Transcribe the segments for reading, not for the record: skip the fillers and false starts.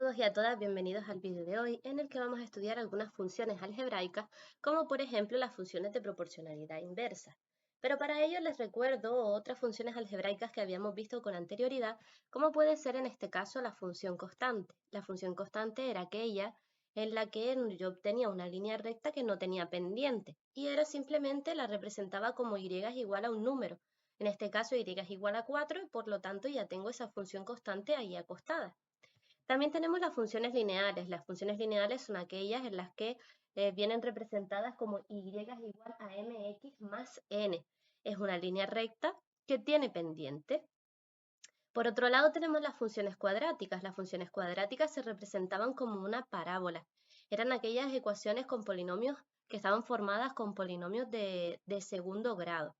todos y a todas, bienvenidos al vídeo de hoy en el que vamos a estudiar algunas funciones algebraicas, como por ejemplo las funciones de proporcionalidad inversa. Pero para ello les recuerdo otras funciones algebraicas que habíamos visto con anterioridad, como puede ser en este caso la función constante. La función constante era aquella en la que yo obtenía una línea recta que no tenía pendiente y era simplemente la representaba como y es igual a un número. En este caso y es igual a 4 y por lo tanto ya tengo esa función constante ahí acostada. También tenemos las funciones lineales. Las funciones lineales son aquellas en las que vienen representadas como y igual a mx más n. Es una línea recta que tiene pendiente. Por otro lado tenemos las funciones cuadráticas. Las funciones cuadráticas se representaban como una parábola. Eran aquellas ecuaciones con polinomios que estaban formadas con polinomios de segundo grado.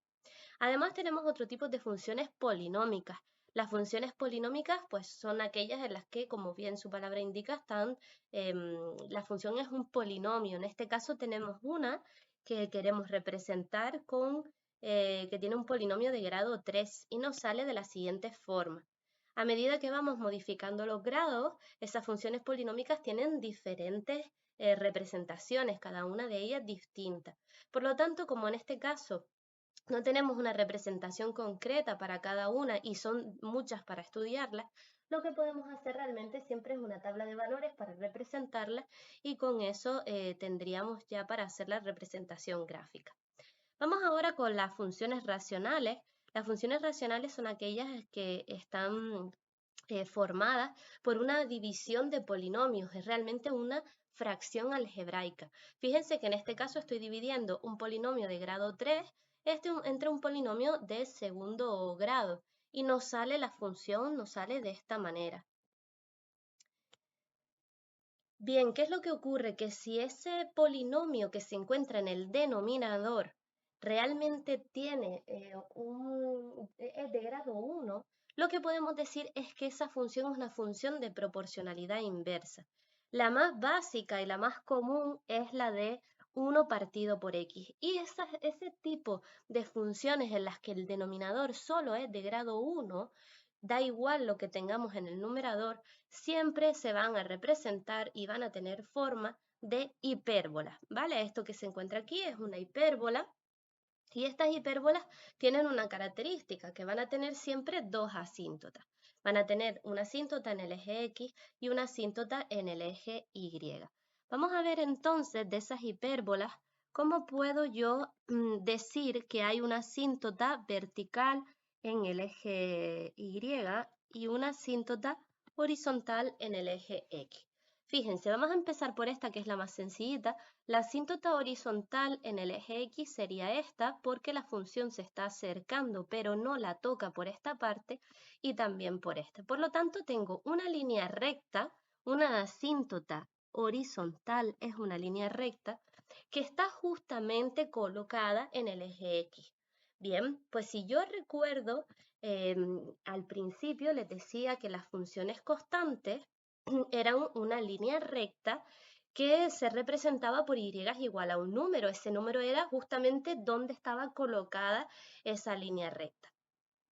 Además tenemos otro tipo de funciones polinómicas. Las funciones polinómicas pues son aquellas en las que, como bien su palabra indica, la función es un polinomio. En este caso tenemos una que queremos representar que tiene un polinomio de grado 3 y nos sale de la siguiente forma. A medida que vamos modificando los grados, esas funciones polinómicas tienen diferentes representaciones, cada una de ellas distinta. Por lo tanto, como en este caso no tenemos una representación concreta para cada una y son muchas para estudiarlas, lo que podemos hacer realmente siempre es una tabla de valores para representarlas y con eso tendríamos ya para hacer la representación gráfica. Vamos ahora con las funciones racionales. Las funciones racionales son aquellas que están formadas por una división de polinomios, es realmente una fracción algebraica. Fíjense que en este caso estoy dividiendo un polinomio de grado 3 entre un polinomio de segundo grado y nos sale la función, nos sale de esta manera. Bien, ¿qué es lo que ocurre? Que si ese polinomio que se encuentra en el denominador realmente es de grado 1, lo que podemos decir es que esa función es una función de proporcionalidad inversa. La más básica y la más común es la de 1 partido por x. Y ese tipo de funciones en las que el denominador solo es de grado 1, da igual lo que tengamos en el numerador, siempre se van a representar y van a tener forma de hipérbola, ¿vale? Esto que se encuentra aquí es una hipérbola y estas hipérbolas tienen una característica, que van a tener siempre dos asíntotas. Van a tener una asíntota en el eje X y una asíntota en el eje Y. Vamos a ver entonces de esas hipérbolas cómo puedo yo decir que hay una asíntota vertical en el eje Y y una asíntota horizontal en el eje X. Fíjense, vamos a empezar por esta que es la más sencillita. La asíntota horizontal en el eje X sería esta porque la función se está acercando pero no la toca por esta parte y también por esta. Por lo tanto tengo una línea recta, una asíntota horizontal es una línea recta que está justamente colocada en el eje X. Bien, pues si yo recuerdo, al principio les decía que las funciones constantes eran una línea recta que se representaba por y igual a un número. Ese número era justamente donde estaba colocada esa línea recta.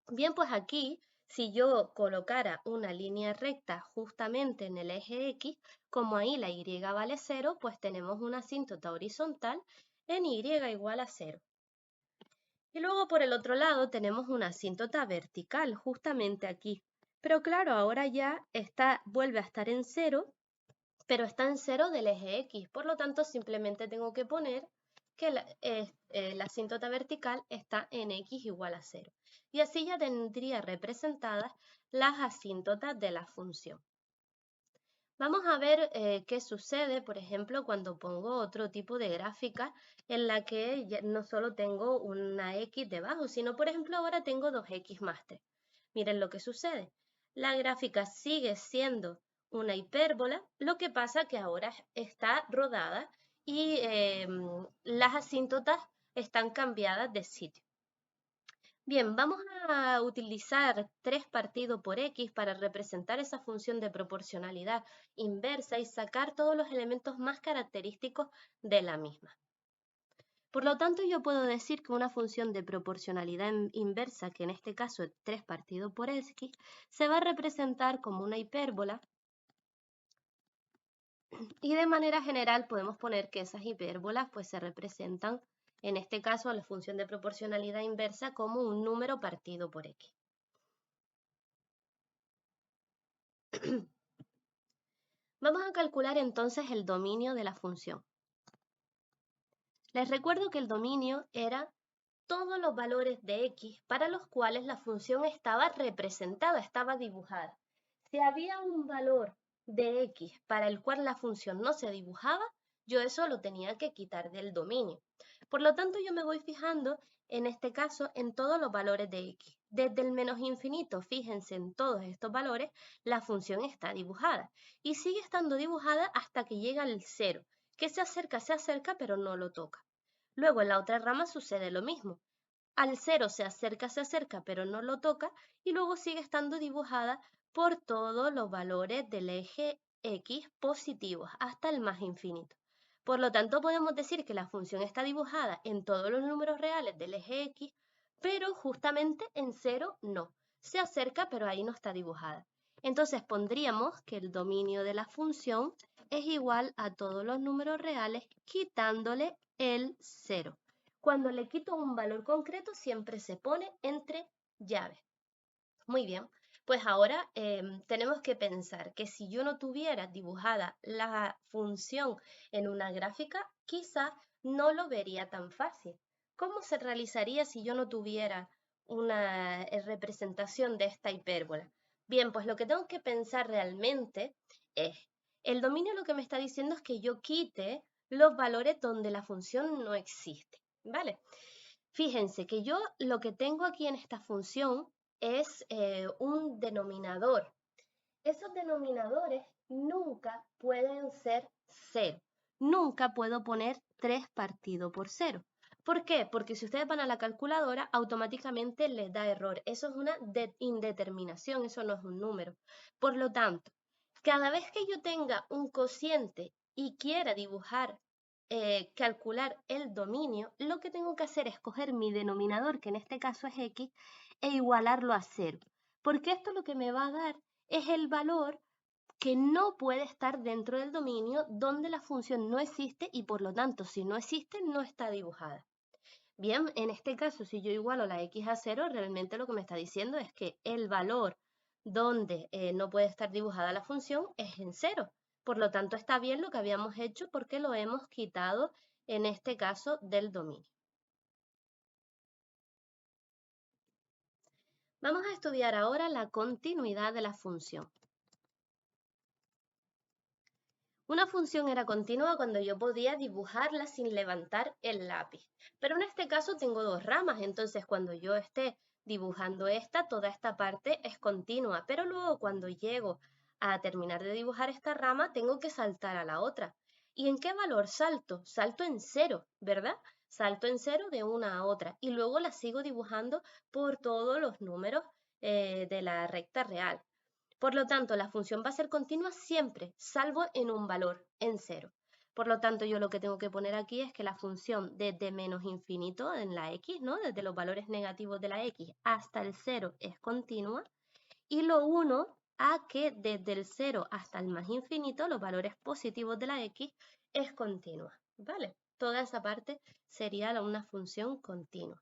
Bien, pues aquí, si yo colocara una línea recta justamente en el eje X, como ahí la y vale 0, pues tenemos una asíntota horizontal en y igual a 0. Y luego por el otro lado tenemos una asíntota vertical justamente aquí. Pero claro, ahora ya vuelve a estar en 0, pero está en 0 del eje X. Por lo tanto, simplemente tengo que poner que la asíntota vertical está en X igual a 0. Y así ya tendría representadas las asíntotas de la función. Vamos a ver qué sucede, por ejemplo, cuando pongo otro tipo de gráfica en la que no solo tengo una X debajo, sino, por ejemplo, ahora tengo 2X más 3. Miren lo que sucede. La gráfica sigue siendo una hipérbola, lo que pasa que ahora está rodada y las asíntotas están cambiadas de sitio. Bien, vamos a utilizar 3 partido por x para representar esa función de proporcionalidad inversa y sacar todos los elementos más característicos de la misma. Por lo tanto, yo puedo decir que una función de proporcionalidad inversa, que en este caso es 3 partido por x, se va a representar como una hipérbola Y de manera general podemos poner que esas hipérbolas pues se representan, en este caso a la función de proporcionalidad inversa, como un número partido por x. Vamos a calcular entonces el dominio de la función. Les recuerdo que el dominio era todos los valores de x para los cuales la función estaba representada, estaba dibujada. Si había un valor de x para el cual la función no se dibujaba, yo eso lo tenía que quitar del dominio. Por lo tanto, yo me voy fijando, en este caso, en todos los valores de x. Desde el menos infinito, fíjense en todos estos valores, la función está dibujada. Y sigue estando dibujada hasta que llega al 0, que se acerca, pero no lo toca. Luego en la otra rama sucede lo mismo. Al 0 se acerca, pero no lo toca, y luego sigue estando dibujada por todos los valores del eje x positivos, hasta el más infinito. Por lo tanto, podemos decir que la función está dibujada en todos los números reales del eje x, pero justamente en 0 no. Se acerca, pero ahí no está dibujada. Entonces pondríamos que el dominio de la función es igual a todos los números reales quitándole el 0. Cuando le quito un valor concreto, siempre se pone entre llaves. Muy bien, pues ahora tenemos que pensar que si yo no tuviera dibujada la función en una gráfica, quizás no lo vería tan fácil. ¿Cómo se realizaría si yo no tuviera una representación de esta hipérbola? Bien, pues lo que tengo que pensar realmente es, el dominio lo que me está diciendo es que yo quite los valores donde la función no existe, ¿vale? Fíjense que yo lo que tengo aquí en esta función es un denominador. Esos denominadores nunca pueden ser 0. Nunca puedo poner 3 partido por 0. ¿Por qué? Porque si ustedes van a la calculadora, automáticamente les da error. Eso es una indeterminación, eso no es un número. Por lo tanto, cada vez que yo tenga un cociente y quiera dibujar, calcular el dominio, lo que tengo que hacer es coger mi denominador, que en este caso es x, e igualarlo a 0. Porque esto lo que me va a dar es el valor que no puede estar dentro del dominio donde la función no existe y por lo tanto, si no existe, no está dibujada. Bien, en este caso, si yo igualo la x a 0, realmente lo que me está diciendo es que el valor donde no puede estar dibujada la función es en 0. Por lo tanto, está bien lo que habíamos hecho porque lo hemos quitado, en este caso, del dominio. Vamos a estudiar ahora la continuidad de la función. Una función era continua cuando yo podía dibujarla sin levantar el lápiz. Pero en este caso tengo dos ramas, entonces cuando yo esté dibujando esta, toda esta parte es continua. Pero luego cuando llego a terminar de dibujar esta rama, tengo que saltar a la otra. ¿Y en qué valor salto? Salto en 0, ¿verdad? Salto en 0 de una a otra y luego la sigo dibujando por todos los números de la recta real. Por lo tanto, la función va a ser continua siempre, salvo en un valor, en 0. Por lo tanto, yo lo que tengo que poner aquí es que la función desde menos infinito en la x, ¿no? Desde los valores negativos de la x hasta el 0 es continua. Y lo uno a que desde el 0 hasta el más infinito, los valores positivos de la x, es continua, ¿vale? Toda esa parte sería una función continua.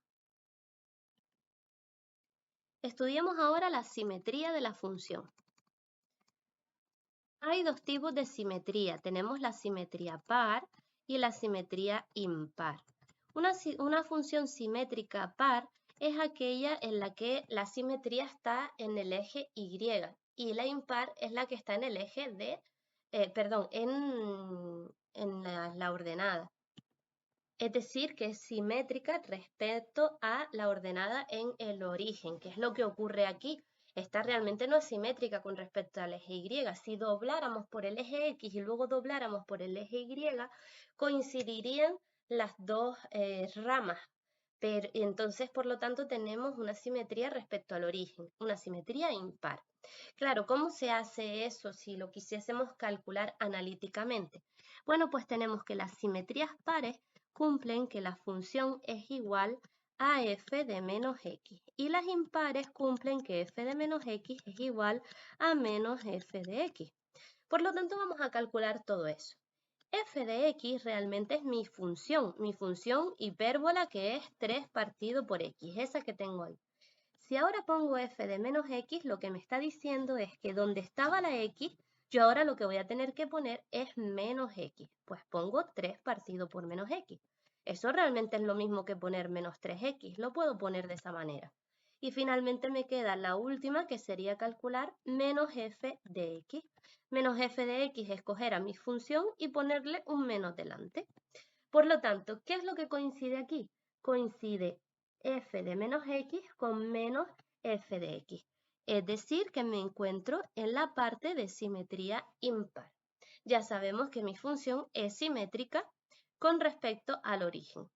Estudiemos ahora la simetría de la función. Hay dos tipos de simetría. Tenemos la simetría par y la simetría impar. Una función simétrica par es aquella en la que la simetría está en el eje Y y la impar es la que está en el eje de, en la ordenada. Es decir, que es simétrica respecto a la ordenada en el origen, que es lo que ocurre aquí. Esta realmente no es simétrica con respecto al eje Y. Si dobláramos por el eje X y luego dobláramos por el eje Y, coincidirían las dos ramas. Pero entonces, por lo tanto, tenemos una simetría respecto al origen, una simetría impar. Claro, ¿cómo se hace eso si lo quisiésemos calcular analíticamente? Bueno, pues tenemos que las simetrías pares cumplen que la función es igual a f de menos x y las impares cumplen que f de menos x es igual a menos f de x. Por lo tanto, vamos a calcular todo eso. F de X realmente es mi función hipérbola, que es 3 partido por X, esa que tengo ahí. Si ahora pongo F de menos X, lo que me está diciendo es que donde estaba la X, yo ahora lo que voy a tener que poner es menos X. Pues pongo 3 partido por menos X. Eso realmente es lo mismo que poner menos 3X, lo puedo poner de esa manera. Y finalmente me queda la última, que sería calcular menos F de X. Menos F de X es coger a mi función y ponerle un menos delante. Por lo tanto, ¿qué es lo que coincide aquí? Coincide F de menos X con menos F de X. Es decir, que me encuentro en la parte de simetría impar. Ya sabemos que mi función es simétrica con respecto al origen.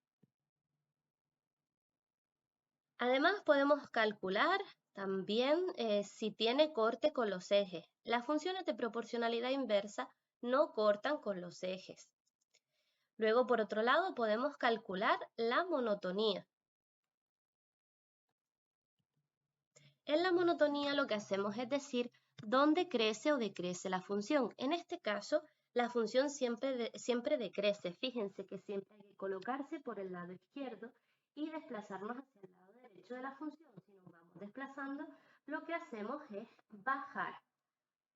Además, podemos calcular también si tiene corte con los ejes. Las funciones de proporcionalidad inversa no cortan con los ejes. Luego, por otro lado, podemos calcular la monotonía. En la monotonía lo que hacemos es decir dónde crece o decrece la función. En este caso, la función siempre decrece. Fíjense que siempre hay que colocarse por el lado izquierdo y desplazarnos hacia el lado derecho de la función. Si nos vamos desplazando, lo que hacemos es bajar.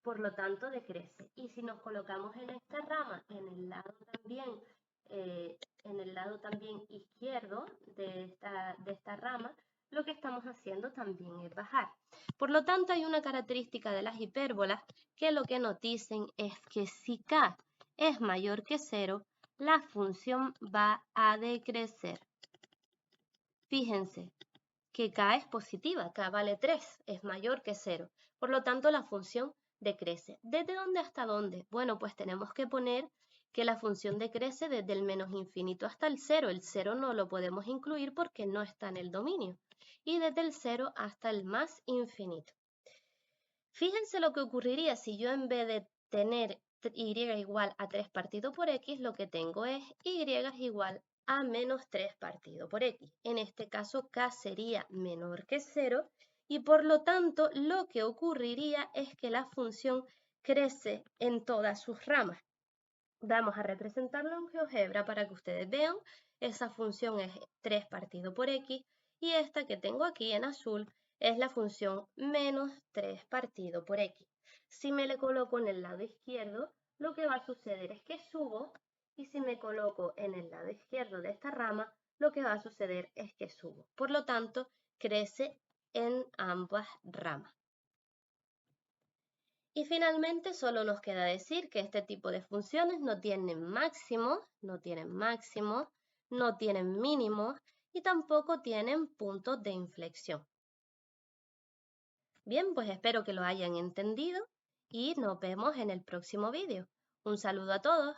Por lo tanto, decrece. Y si nos colocamos en esta rama, en el lado también izquierdo de esta rama, lo que estamos haciendo también es bajar. Por lo tanto, hay una característica de las hipérbolas que lo que nos dicen es que si K es mayor que 0, la función va a decrecer. Fíjense que K es positiva, K vale 3, es mayor que 0. Por lo tanto, la función decrece. ¿Desde dónde hasta dónde? Bueno, pues tenemos que poner que la función decrece desde el menos infinito hasta el 0. El 0 no lo podemos incluir porque no está en el dominio. Y desde el 0 hasta el más infinito. Fíjense lo que ocurriría si yo en vez de tener y igual a 3 partido por x, lo que tengo es y es igual a menos 3 partido por x. En este caso, k sería menor que 0 y por lo tanto lo que ocurriría es que la función crece en todas sus ramas. Vamos a representarlo en GeoGebra para que ustedes vean. Esa función es 3 partido por x y esta que tengo aquí en azul es la función menos 3 partido por x. Si me le coloco en el lado izquierdo, lo que va a suceder es que subo, y si me coloco en el lado izquierdo de esta rama, lo que va a suceder es que subo. Por lo tanto, crece en ambas ramas. Y finalmente solo nos queda decir que este tipo de funciones no tienen máximos, no tienen mínimos y tampoco tienen puntos de inflexión. Bien, pues espero que lo hayan entendido y nos vemos en el próximo vídeo. Un saludo a todos.